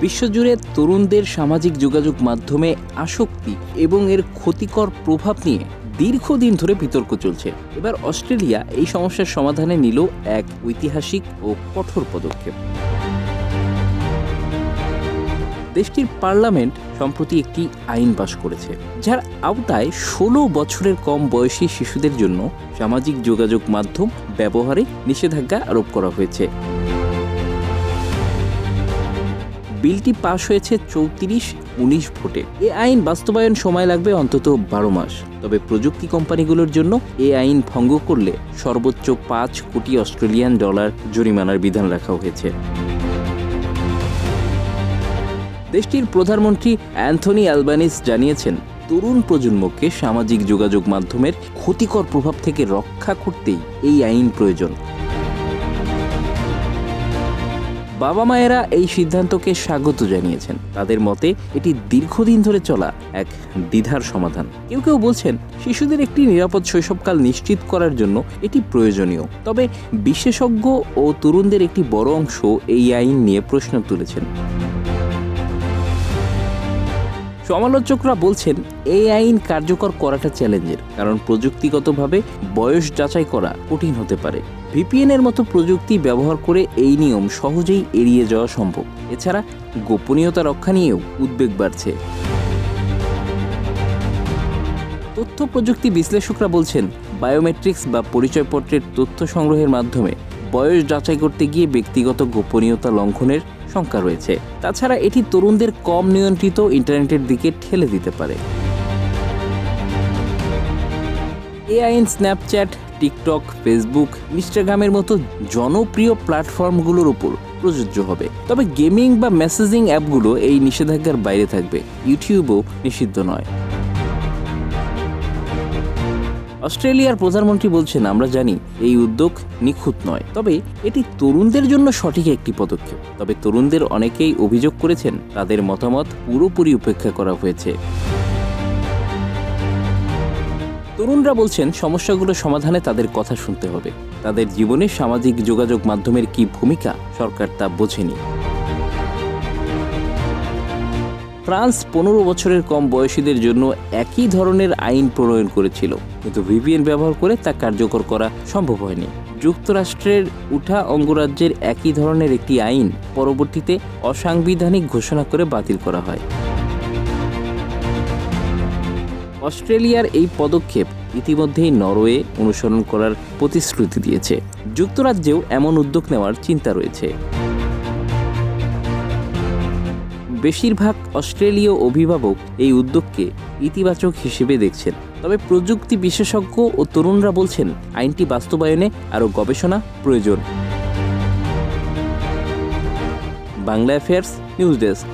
বিশ্বজুড়ে তরুণদের সামাজিক যোগাযোগ মাধ্যমে আসক্তি এবং এর ক্ষতিকর প্রভাব নিয়ে দীর্ঘদিন ধরে বিতর্ক চলছে। এবার অস্ট্রেলিয়া এই সমস্যার সমাধানে নিল এক ঐতিহাসিক ও কঠোর পদক্ষেপ। দেশটির পার্লামেন্ট সম্প্রতি একটি আইন পাস করেছে, যার আওতায় 16 বছরের কম বয়সী শিশুদের জন্য সামাজিক যোগাযোগ মাধ্যম ব্যবহারে নিষেধাজ্ঞা আরোপ করা হয়েছে। বিলটি পাশ হয়েছে 34-19 ভোটে। এ আইন বাস্তবায়ন সময় লাগবে অন্তত 12 মাস। তবে প্রযুক্তি কোম্পানিগুলোর জন্য এ আইন ভঙ্গ করলে সর্বোচ্চ $5 কোটি জরিমানার বিধান রাখা হয়েছে। দেশটির প্রধানমন্ত্রী অ্যান্থনি অ্যালবানিস জানিয়েছেন, তরুণ প্রজন্মকে সামাজিক যোগাযোগ মাধ্যমের ক্ষতিকর প্রভাব থেকে রক্ষা করতেই এই আইন প্রয়োজন। বাবা মায়েরা এই সিদ্ধান্তকে স্বাগত জানিয়েছেন। তাদের মতে এটি দীর্ঘদিন ধরে চলা এক দ্বিধার সমাধান। কেউ কেউ বলছেন, শিশুদের একটি নিরাপদ শৈশবকাল নিশ্চিত করার জন্য এটি প্রয়োজনীয়। তবে বিশেষজ্ঞ ও তরুণদের একটি বড় অংশ এই আইন নিয়ে প্রশ্ন তুলেছেন। সমালোচকরা বলছেন, এই আইন কার্যকর করাটা চ্যালেঞ্জের, কারণ প্রযুক্তিগতভাবে বয়স যাচাই করা কঠিন হতে পারে। ভিপিএন এর মতো প্রযুক্তি ব্যবহার করে এই নিয়ম সহজেই এড়িয়ে যাওয়া সম্ভব। এছাড়া গোপনীয়তা রক্ষা নিয়েও উদ্বেগ বাড়ছে। তথ্য প্রযুক্তি বিশ্লেষকরা বলছেন, বায়োমেট্রিক্স বা পরিচয়পত্রের তথ্য সংগ্রহের মাধ্যমে বয়স যাচাই করতে গিয়ে ব্যক্তিগত গোপনীয়তা লঙ্ঘনের শঙ্কা রয়েছে। তাছাড়া এটি তরুণদের কম নিয়ন্ত্রিত ইন্টারনেটের দিকে ঠেলে দিতে পারে। এই আইন স্ন্যাপচ্যাট, টিকটক, ফেসবুক, ইনস্টাগ্রামের মতো জনপ্রিয় প্ল্যাটফর্মগুলোর উপর প্রযোজ্য হবে। তবে গেমিং বা মেসেজিং অ্যাপগুলো এই নিষেধাজ্ঞার বাইরে থাকবে। ইউটিউবও নিষিদ্ধ নয়। অস্ট্রেলিয়ার প্রধানমন্ত্রী বলছেন, আমরা জানি এই উদ্যোগ নিখুঁত নয়, তবে এটি তরুণদের জন্য সঠিক একটি পদক্ষেপ। তবে তরুণদের অনেকেই অভিযোগ করেছেন, তাদের মতামত পুরোপুরি উপেক্ষা করা হয়েছে। তরুণরা বলছেন, সমস্যাগুলো সমাধানে তাদের কথা শুনতে হবে। তাদের জীবনে সামাজিক যোগাযোগ মাধ্যমের কি ভূমিকা সরকার তা বোঝেনি। ফ্রান্স 15 বছরের কম বয়সীদের জন্য একই ধরনের আইন প্রণয়ন করেছিল, কিন্তু ভিপিএন ব্যবহার করে তা কার্যকর করা সম্ভব হয়নি। যুক্তরাষ্ট্রের উঠা অঙ্গরাজ্যের একই ধরনের একটি আইন পরবর্তীতে অসাংবিধানিক ঘোষণা করে বাতিল করা হয়। অস্ট্রেলিয়ার এই পদক্ষেপ ইতিমধ্যেই নরওয়ে অনুসরণ করার প্রতিশ্রুতি দিয়েছে। যুক্তরাজ্যেও এমন উদ্যোগ নেওয়ার চিন্তা রয়েছে। বেশিরভাগ অস্ট্রেলীয় অভিভাবক এই উদ্যোগকে ইতিবাচক হিসেবে দেখছেন। তবে প্রযুক্তি বিশেষজ্ঞ ও তরুণরা বলছেন, আইনটি বাস্তবায়নে আরও গবেষণা প্রয়োজন। Bangla affairs news desk.